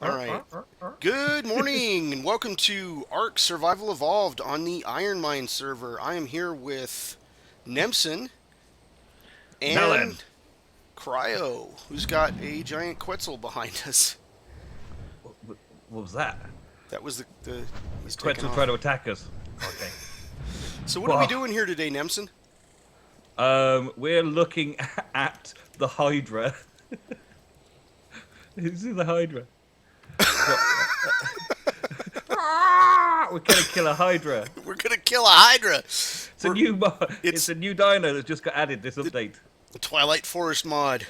All right. Good morning and welcome to ARK Survival Evolved on the IronMine server. I am here with Nemsun Nellen. and Cryo, who's got a giant Quetzal behind us. What was that? That was the he's taking Quetzal trying off. to attack us. Okay. So what are we Well, doing here today, Nemsun? we're looking at the Hydra. You see the Hydra? What? We're gonna kill a Hydra. We're gonna kill a Hydra. It's a We're, new it's it's a new dino that just got added this the update. Twilight Forest mod.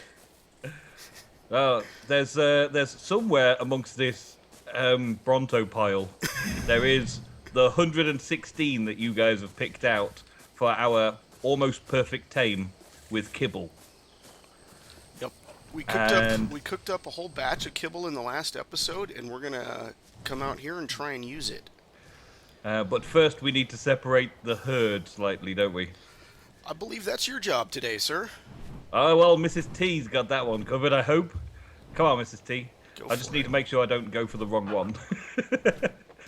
There's somewhere amongst this Bronto pile, there is the 116 that you guys have picked out for our almost perfect tame with Kibble. Yep. And We cooked up a whole batch of kibble in the last episode, and we're gonna come out here and try and use it. but first we need to separate the herd slightly, don't we? I believe that's your job today, sir. Oh well, Mrs. T's got that one covered, I hope. Come on, Mrs. T. Go I just for need it. to make sure I don't go for the wrong one.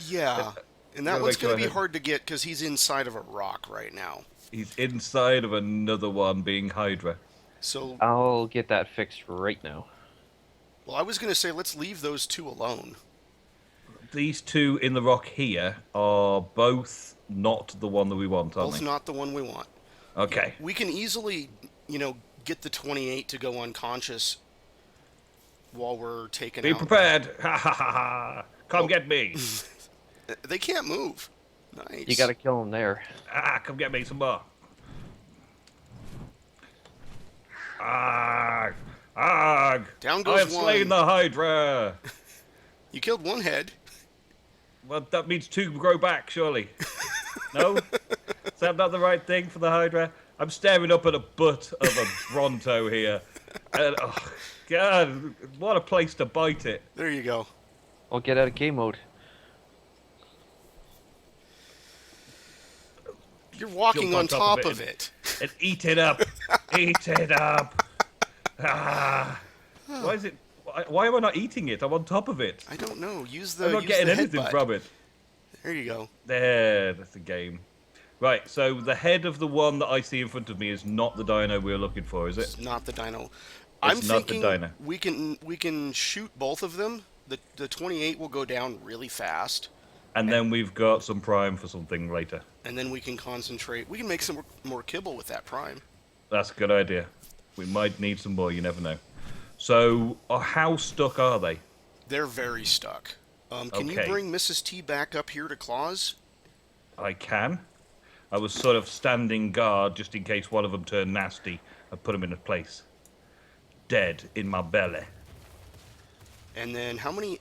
Yeah, and that Gotta one's make sure going to I be hard to get because he's inside of a rock right now. He's inside of another one being Hydra. So, I'll get that fixed right now. well, I was going to say let's leave those two alone. These two in the rock here are both not the one that we want, aren't Both they? not the one we want. Okay. We can easily, get the 28 to go unconscious while we're taking Be out. prepared. Ha ha ha ha. Come Oh. get me. They can't move. Nice. You gotta kill him there. Come get me some more. Ah, ah. Down I goes have slain one. the Hydra. You killed one head. Well, that means two grow back, surely. No? Is that not the right thing for the Hydra? I'm staring up at a butt of a Bronto here. And, oh, God, what a place to bite it. There you go. I'll get out of game mode. You're walking Jump on top of and- it. And eat it up. Eat it up. Ah. Why is it? Why am I not eating it? I'm on top of it. I don't know. Use I'm not use getting the anything headbutt. from it. There you go. There, that's the game. Right, so the head of the one that I see in front of me is not the dino we're looking for, is it? It's not the dino. I'm It's not the thinking dino. we can shoot both of them. The 28 will go down really fast, And then we've got some prime for something later. and then we can concentrate. We can make some more kibble with that prime. That's a good idea. We might need some more, you never know. So, how stuck are they? They're very stuck. Can you Okay. bring Mrs. T back up here to Claus? I can. I was sort of standing guard just in case one of them turned nasty. I put them in a place. Dead in my belly. And then how many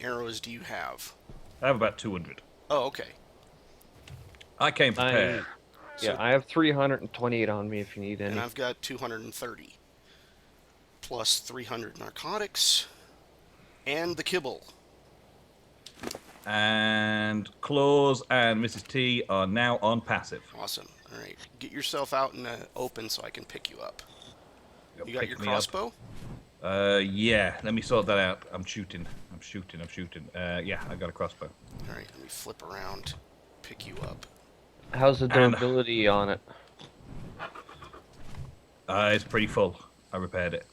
arrows do you have? I have about 200. Oh, okay. I came prepared. So- I have 328 on me if you need any. And I've got 230 plus 300 narcotics and the kibble. And Claus and Mrs. T are now on passive. Awesome. All right, get yourself out in the open so I can pick you up. You got Pick your me up. crossbow? Yeah, let me sort that out. I'm shooting. Yeah, I got a crossbow. All right, let me flip around, pick you up. How's the And- durability on it? It's pretty full. I repaired it.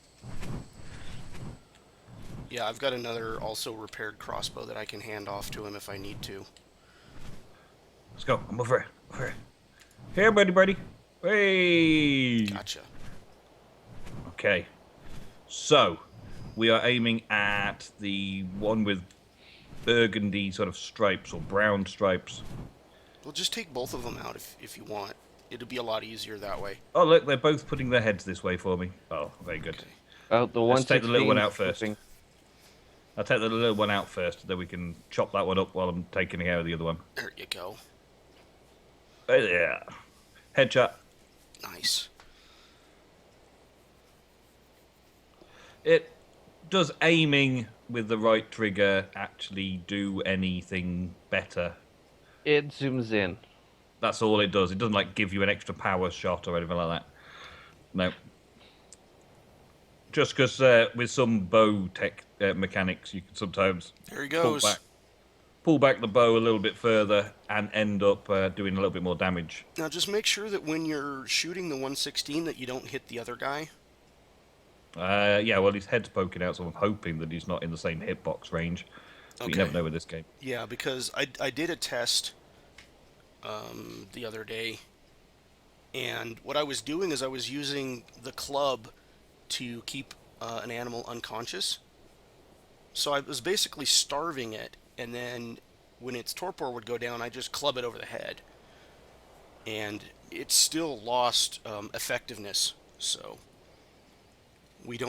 Yeah, I've got another also repaired crossbow that I can hand off to him if I need to. Let's go. I'm over here. Here, buddy. Hey! Gotcha. Okay. So, we are aiming at the one with burgundy sort of stripes or brown stripes. Well, just take both of them out if you want. It'll be a lot easier that way. Oh, look, they're both putting their heads this way for me. Oh, very good. Okay. Oh, the one Let's take the little one out first. I'll take the little one out first, then we can chop that one up while I'm taking care of the other one. There you go. Yeah. Headshot. Nice. Does aiming with the right trigger actually do anything better? It zooms in. That's all it does. It doesn't like give you an extra power shot or anything like that. No. Just because with some bow tech mechanics. You can sometimes There he pull goes. back, pull back the bow a little bit further and end up doing a little bit more damage. Now just make sure that when you're shooting the 116 that you don't hit the other guy. Yeah, well, his head's poking out, so I'm hoping that he's not in the same hitbox range. But you never know with this game. Yeah, because I did a test the other day, and what I was doing is I was using the club to keep an animal unconscious. So I was basically starving it, and then when its torpor would go down, I just club it over the head, and it still lost effectiveness. So we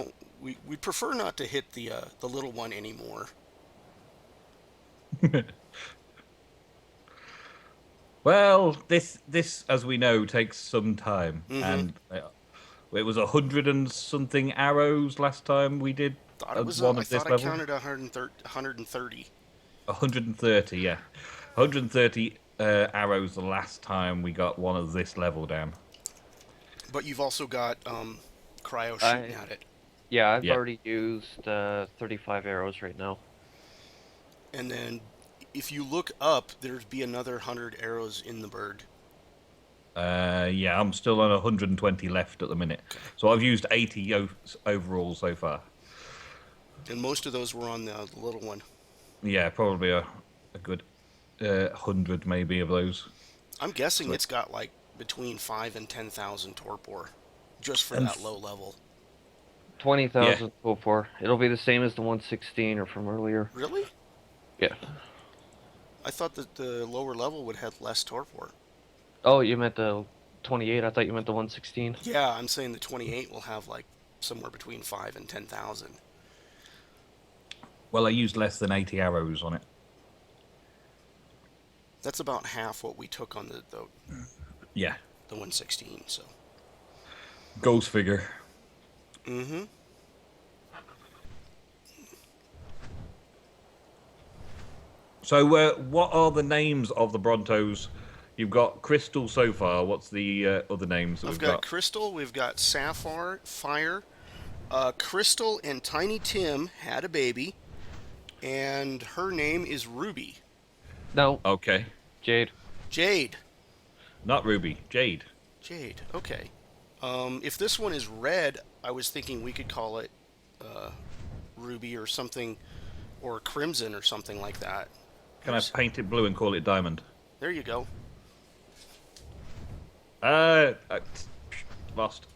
prefer not to hit the little one anymore. Well, this, as we know, takes some time, Mm-hmm. and it was 100 and something arrows last time we did Thought it was. one I of this thought I level. counted 130. 130, yeah, 130 arrows the last time we got one of this level down. But you've also got Cryo shooting at it. Yeah, I've Yeah. already used 35 arrows right now. And then if you look up, there'd be another 100 arrows in the bird. Yeah, I'm still on 120 left at the minute. So I've used 80 overall so far. And most of those were on the little one. Yeah, probably a good 100 maybe of those. I'm guessing it's got like between 5 and 10,000 torpor just for And that low level. 20,000 so far. It'll be the same as the 116 or from earlier. Really? Yeah. I thought that the lower level would have less torpor. Oh, you meant the 28? I thought you meant the 116. Yeah, I'm saying the 28 will have like somewhere between 5 and 10,000. Well, I used less than 80 arrows on it. That's about half what we took on the Yeah. 116. So. Goes figure. Mm-hmm. So, what are the names of the Brontos? You've got Crystal so far. What's the other names that I've we've got got? Crystal, we've got Sapphire, Fire. Crystal and Tiny Tim had a baby, and her name is Ruby. No, Okay. Jade. Jade. Not Ruby. Jade. Jade, okay. If this one is red, I was thinking we could call it Ruby or something, or Crimson or something like that. Can I paint it blue and call it Diamond? There you go. Lost.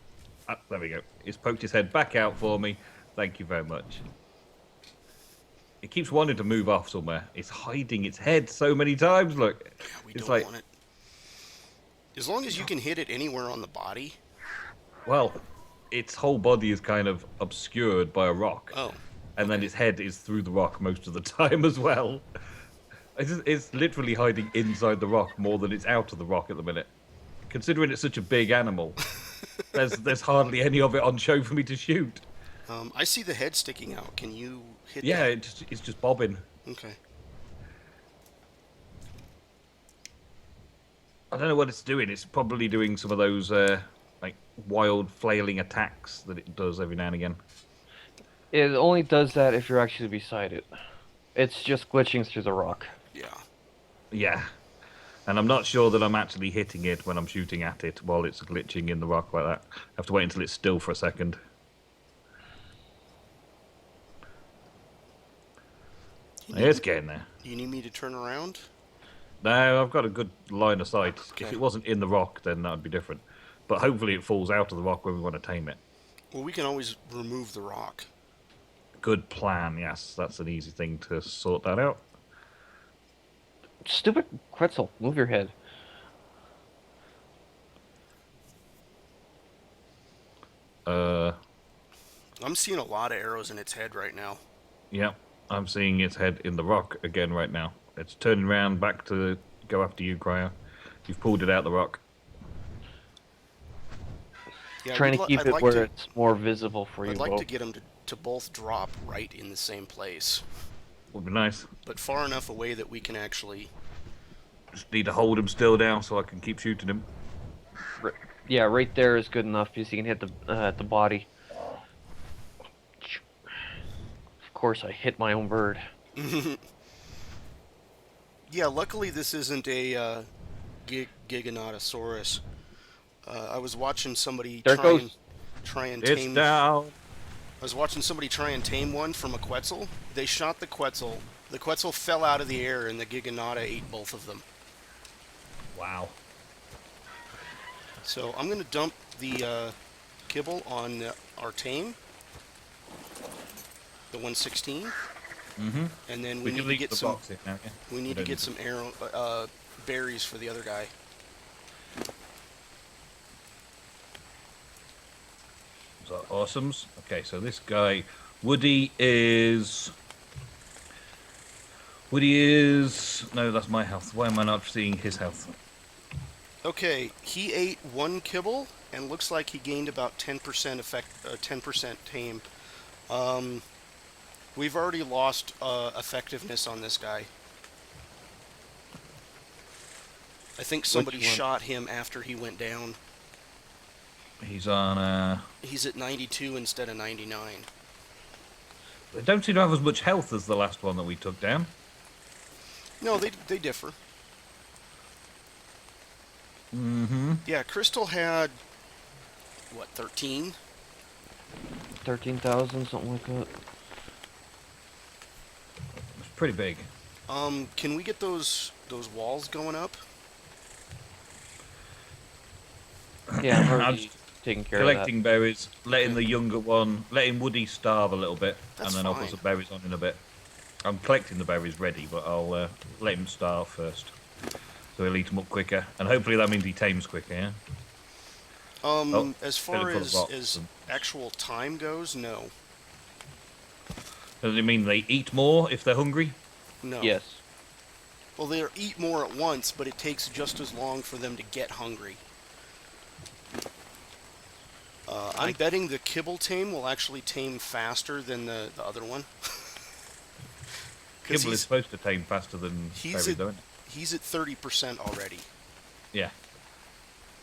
There we go. It's poked his head back out for me. Thank you very much. It keeps wanting to move off somewhere. It's hiding its head so many times. Look. Yeah, we It's don't like, want it. As long as you can hit it anywhere on the body. well, its whole body is kind of obscured by a rock. Oh. And then its head is through the rock most of the time as well. It's literally hiding inside the rock more than it's out of the rock at the minute. Considering it's such a big animal, there's hardly any of it on show for me to shoot. I see the head sticking out. Can you hit Yeah, that? it's just bobbing. Okay. I don't know what it's doing. It's probably doing some of those like wild flailing attacks that it does every now and again. It only does that if you're actually beside it. It's just glitching through the rock. Yeah. Yeah. And I'm not sure that I'm actually hitting it when I'm shooting at it while it's glitching in the rock like that. I have to wait until it's still for a second. It's getting there. Do you need me to turn around? No, I've got a good line of sight. Okay. If it wasn't in the rock, then that would be different. But hopefully it falls out of the rock when we want to tame it. Well, we can always remove the rock. Good plan, yes. That's an easy thing to sort that out. Stupid Quetzal, move your head. I'm seeing a lot of arrows in its head right now. Yeah, I'm seeing its head in the rock again right now. It's turning around back to go after you, Cryo. You've pulled it out the rock. Yeah, Trying to keep I'd it like where to, it's more visible for you I'd like both. to get them to both drop right in the same place, Would be nice. but far enough away that we can actually. Just need to hold him still down so I can keep shooting him. Yeah, right there is good enough because you can hit the body. Of course, I hit my own bird. Yeah, luckily this isn't a Giganotosaurus. I was watching somebody There it goes. try and It's tame. down. I was watching somebody try and tame one from a Quetzal. They shot the Quetzal. The Quetzal fell out of the air, and the Giganota ate both of them. Wow. So I'm gonna dump the kibble on our tame, the 116, Mm-hmm. and then We we can need to leave get the some. box in now, yeah? We need to don't get some berries for the other guy. So, awesomes. Okay, so this guy, Woody is... No, that's my health. Why am I not seeing his health? Okay, he ate one kibble and looks like he gained about 10% 10% tame. We've already lost effectiveness on this guy. I think somebody Which one? shot him after he went down. He's on... He's at 92 instead of 99. They don't seem to have as much health as the last one that we took down. No, they differ. Mm-hmm. Yeah, Crystal had, what, 13? 13,000, something like that. It's pretty big. Can we get those walls going up? Yeah, I'm I'm already just taking care of that. collecting berries, letting Okay. the younger one, letting Woody starve a little bit, That's and then I'll fine. put some berries on in a bit. I'm collecting the berries ready, but I'll let him starve first. So he'll eat them up quicker, and hopefully that means he tames quicker, yeah? As fill far it full of as, rocks and- actual time goes, no. Does it mean they eat more if they're hungry? No. Yes. Well, they eat more at once, but it takes just as long for them to get hungry. I'm betting the kibble tame will actually tame faster than the other one. 'Cause Kibble is supposed to tame faster than he's berries, at- don't it? he's at 30% already, Yeah.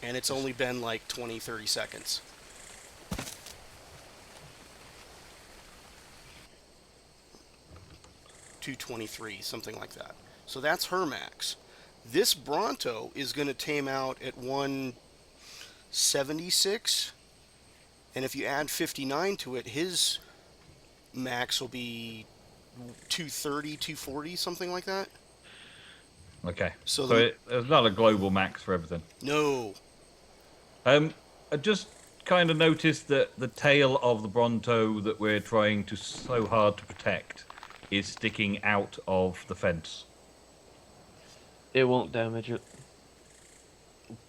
and it's only been like 20, 30 seconds. .223, something like that. So that's her max. This Bronto is going to tame out at 176, and if you add 59 to it, his max will be 230, 240, something like that. Okay. So So there's not a global max for everything. No. I just kind of noticed that the tail of the Bronto that we're trying to so hard to protect is sticking out of the fence. It won't damage it.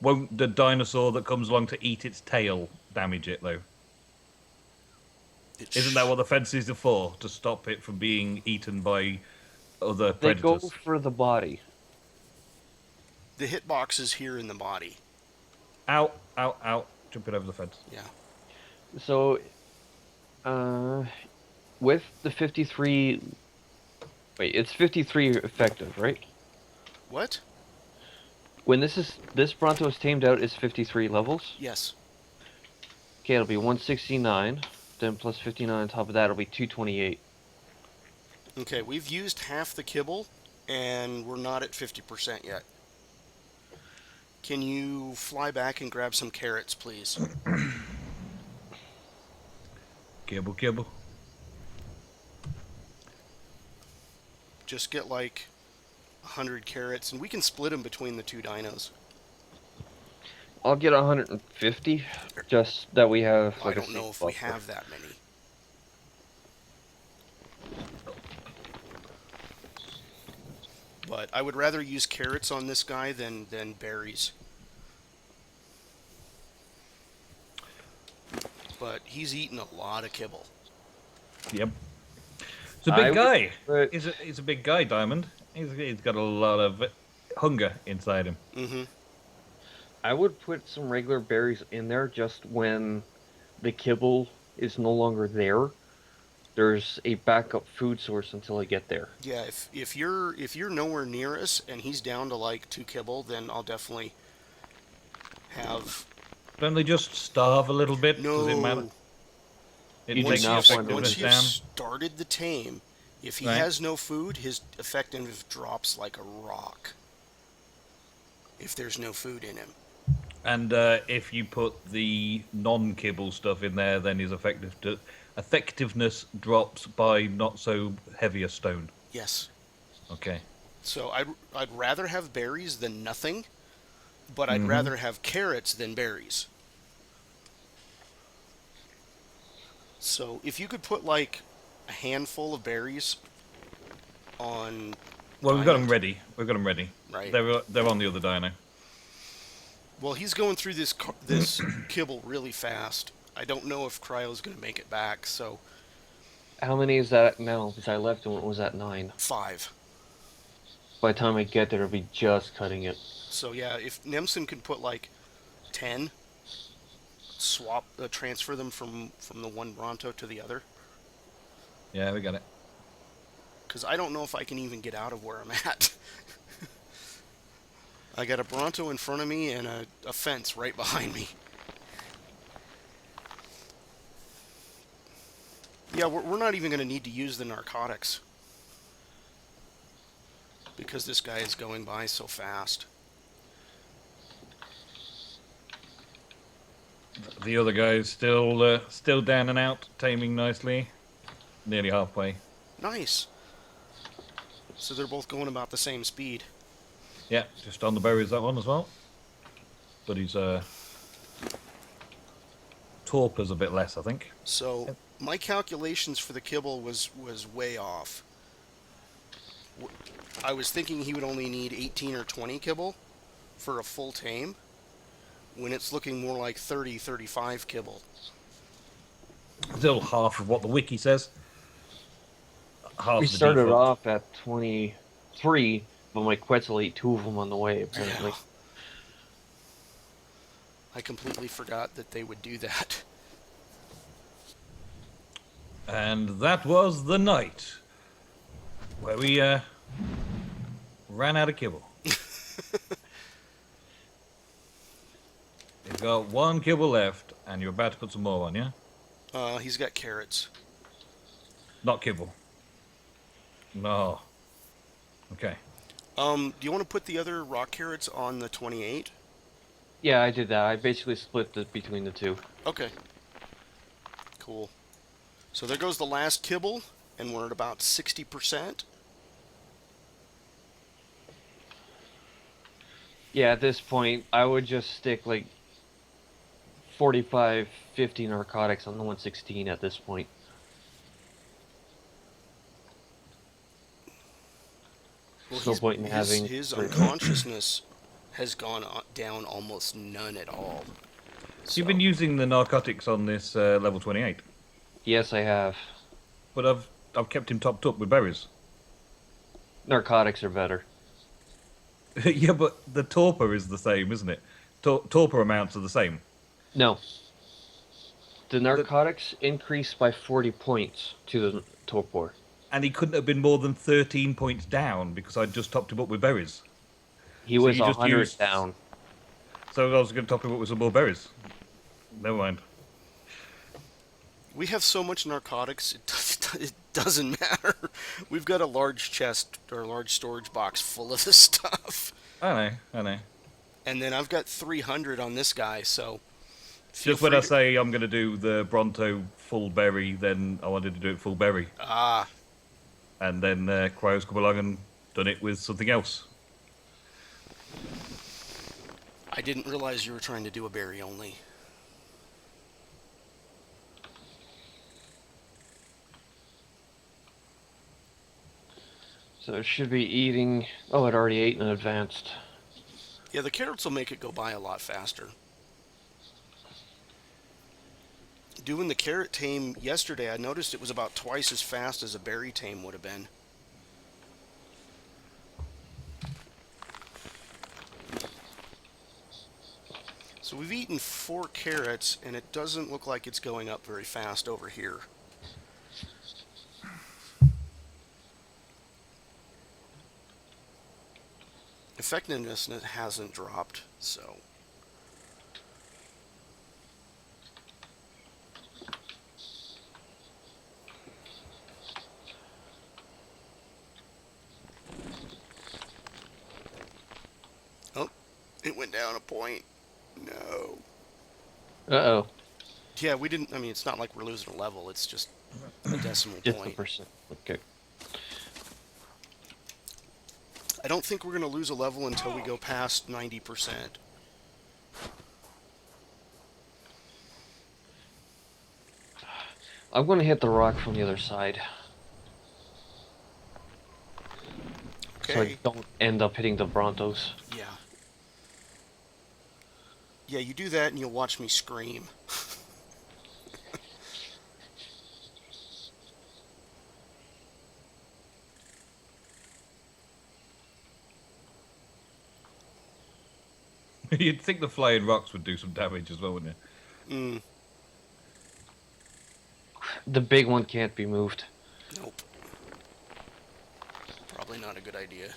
Won't the dinosaur that comes along to eat its tail damage it, though? Isn't that what the fences are for? To stop it from being eaten by other They go predators? for the body. The hitbox is here in the body. Ow, ow, ow. Jumping over the fence. Yeah. So, with the 53... Wait, it's 53 effective, right? What? When this Bronto is tamed out, is 53 levels. Yes. Okay, it'll be 169. Then plus 59 on top of that, it'll be 228. Okay, we've used half the kibble, and we're not at 50% yet. Can you fly back and grab some carrots, please? Kibble, kibble. Just get like 100 carrots, and we can split them between the two dinos. I'll get 150, just that we have. I Like, a don't know safe if we buffer. have that many. But I would rather use carrots on this guy than berries. But he's eaten a lot of kibble. Yep. It's a I big would guy. put- He's a big guy, Diamond. He's got a lot of hunger inside him. Mm-hmm. I would put some regular berries in there just when the kibble is no longer there. There's a backup food source until I get there. Yeah, if you're nowhere near us and he's down to like 2 kibble, then I'll definitely have. Don't they just starve a little bit? Does it matter? No. It You do takes the not want to effectiveness Once you've down. started the tame, if he Right. has no food, his effectiveness drops like a rock. If there's no food in him. And if you put the non-kibble stuff in there, then his effectiveness drops by not so heavy a stone. Yes. Okay. So I'd rather have berries than nothing, but I'd Mhm. rather have carrots than berries. So if you could put like a handful of berries on Well, we've got them Diamond, ready. We've got them ready. right? They're on the other dino. Well, he's going through this kibble really fast. I don't know if Cryo's going to make it back. So How many is that now? Because I left when it was at 9. 5. By the time I get there, it'll be just cutting it. So yeah, if Nemsun can put like 10, transfer them from the one Bronto to the other, Yeah, we got it. because I don't know if I can even get out of where I'm at. I got a Bronto in front of me and a fence right behind me. Yeah, we're not even going to need to use the narcotics, because this guy is going by so fast. The other guy's still down and out, taming nicely. Nearly halfway. Nice. So they're both going about the same speed. Yeah, just on the berries, that one as well. But his torpor's a bit less, I think. So my calculations for the kibble was way off. I was thinking he would only need 18 or 20 kibble for a full tame, when it's looking more like 30, 35 kibble. Still half of what the wiki says. Half We the started default. off at 23, but my Quetzal ate 2 of them on the way, apparently. Yeah. I completely forgot that they would do that. And that was the night where we ran out of kibble. You've got 1 kibble left, and you're about to put some more on, yeah? He's got carrots. Not kibble. No. Okay. Do you want to put the other rock carrots on the 28? Yeah, I did that. I basically split it between the 2. Okay. Cool. So there goes the last kibble, and we're at about 60%. Yeah, at this point, I would just stick like 45, 50 narcotics on the 116 at this point. Well, No point in having his unconsciousness has gone down almost none at all. So, You've been using the narcotics on this level 28, Yes, I have. but I've kept him topped up with berries. Narcotics are better. Yeah, but the torpor is the same, isn't it? Torpor amounts are the same. No. The narcotics increase by 40 points to the torpor. And he couldn't have been more than 13 points down because I'd just topped him up with berries. He So was you just 100 used- down. So I was going to top him up with some more berries. Never mind. we have so much narcotics, it doesn't matter. We've got a large chest or a large storage box full of this stuff. I know. And then I've got 300 on this guy, so feel Just when free I to- say I'm going to do the Bronto full berry, then I wanted to do it full berry. Ah, And then Cryo's come along and done it with something else. I didn't realize you were trying to do a berry only. So it should be eating... Oh, it already ate and advanced. Yeah, the carrots will make it go by a lot faster. Doing the carrot tame yesterday, I noticed it was about twice as fast as a berry tame would have been. So we've eaten 4 carrots, and it doesn't look like it's going up very fast over here. Effectiveness hasn't dropped, so... It went down a point. No. Uh-oh. Yeah, we didn't. I mean, it's not like we're losing a level. It's just a decimal Just a point. percent. Okay. I don't think we're going to lose a level until we go past 90%. I'm going to hit the rock from the other side. Okay. So I don't end up hitting the Brontos. Yeah. Yeah, you do that and you'll watch me scream. You'd think the flying rocks would do some damage as well, wouldn't you? Mm, The big one can't be moved. nope. Probably not a good idea.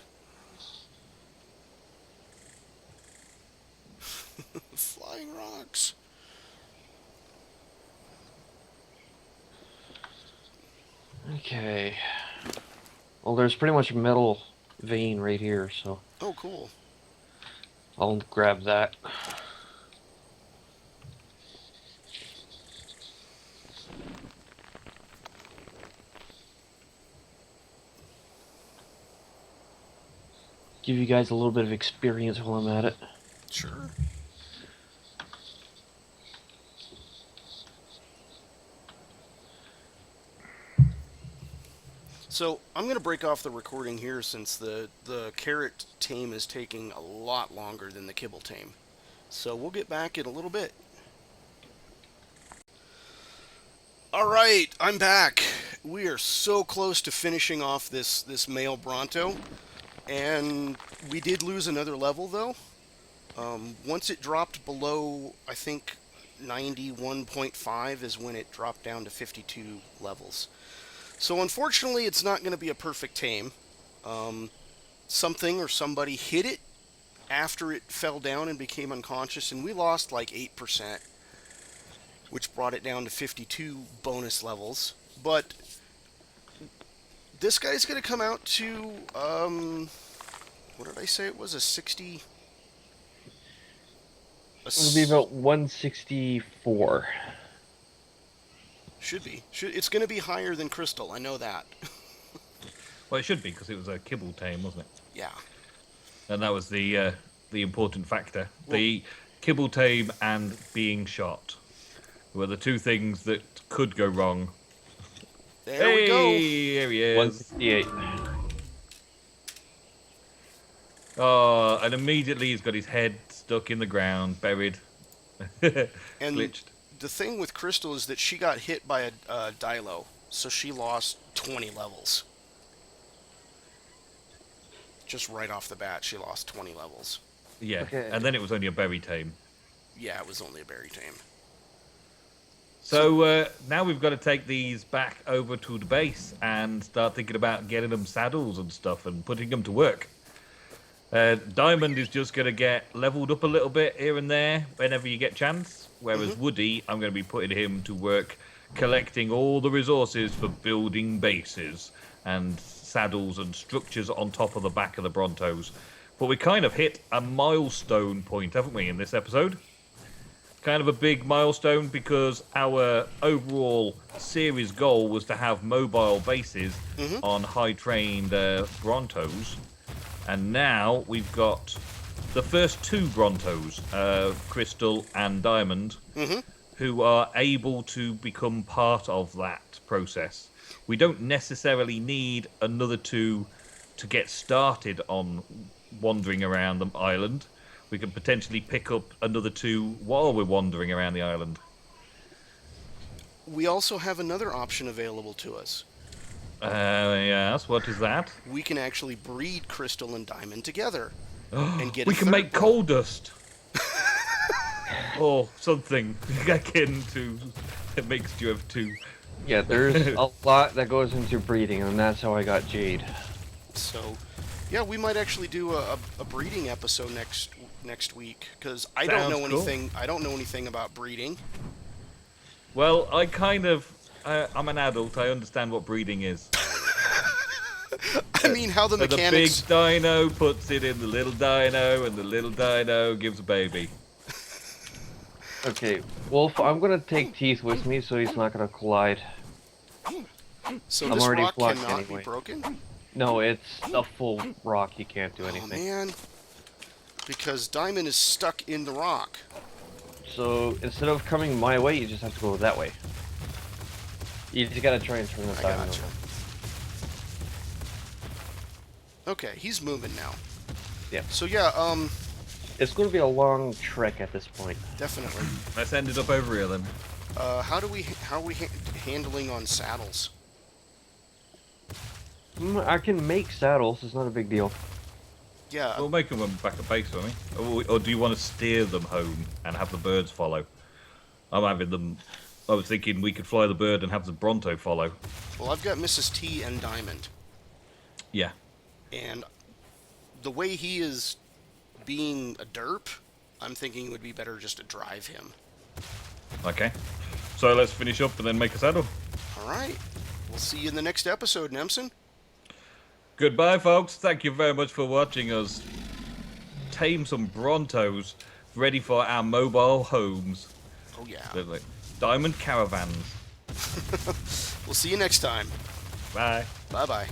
Flying rocks. Okay. Well, there's pretty much a metal vein right here, so Oh, cool. I'll grab that. Give you guys a little bit of experience while I'm at it. Sure. So, I'm going to break off the recording here since the carrot tame is taking a lot longer than the kibble tame. So, we'll get back in a little bit. Alright, I'm back. We are so close to finishing off this male Bronto. And we did lose another level, though. Once it dropped below, I think, 91.5 is when it dropped down to 52 levels. So unfortunately, it's not going to be a perfect tame. Something or somebody hit it after it fell down and became unconscious, and we lost like 8%, which brought it down to 52 bonus levels. But this guy's going to come out to, what did I say it was, a 60... It'll be about 164. Should be. It's going to be higher than Crystal, I know that. Well, it should be, because it was a kibble tame, wasn't it? Yeah. And that was the important factor. Well, The kibble tame and being shot were the two things that could go wrong. there we go. Here he is. 168. Oh, and immediately he's got his head stuck in the ground, buried, And glitched. the thing with Crystal is that she got hit by a Dilo, so she lost 20 levels. Just right off the bat, she lost 20 levels. Yeah, Okay. and then it was only a berry tame. Yeah, it was only a berry tame. So now we've got to take these back over to the base and start thinking about getting them saddles and stuff and putting them to work. Diamond is just going to get leveled up a little bit here and there whenever you get chance, whereas Woody, I'm going to be putting him to work collecting all the resources for building bases and saddles and structures on top of the back of the Brontos. But we kind of hit a milestone point, haven't we, in this episode? Kind of a big milestone because our overall series goal was to have mobile bases on high-trained Brontos. And now we've got the first two Brontos, Crystal and Diamond, who are able to become part of that process. We don't necessarily need another two to get started on wandering around the island. We can potentially pick up another two while we're wandering around the island. We also have another option available to us. Yes, what is that? We can actually breed Crystal and Diamond together. And get We a can third make one. coal dust. Or something akin to a mixture of two. Yeah, there's a lot that goes into breeding, and that's how I got Jade. So, yeah, we might actually do a breeding episode next week because I don't know Sounds cool. anything. I don't know anything about breeding. Well, I kind of... I'm an adult. I understand what breeding is. I mean, how the And mechanics. the big dino puts it in the little dino, and the little dino gives a baby. Okay, Wolf, I'm gonna take Teeth with me so he's not gonna collide. So I'm this already rock blocked cannot anyway. be broken? No, it's a full rock. You can't do Oh, anything. man. Because diamond is stuck in the rock. So instead of coming my way, you just have to go that way. You just gotta try and turn the I diamond gotcha. over. Okay, he's moving now. Yeah. So yeah, It's gonna be a long trek at this point. definitely. Let's end it up over here then. How are we handling on saddles? I can make saddles. It's not a big deal. Yeah, We'll make them back at base for me. Or do you want to steer them home and have the birds follow? I'm having them. I was thinking we could fly the bird and have the Bronto follow. well, I've got Mrs. T and Diamond. Yeah. And the way he is being a derp, I'm thinking it would be better just to drive him. Okay. So let's finish up and then make a saddle. Alright. We'll see you in the next episode, Nemsun. Goodbye, folks. Thank you very much for watching us tame some Brontos ready for our mobile homes. Oh, yeah. They're like diamond caravans. We'll see you next time. Bye. Bye-bye.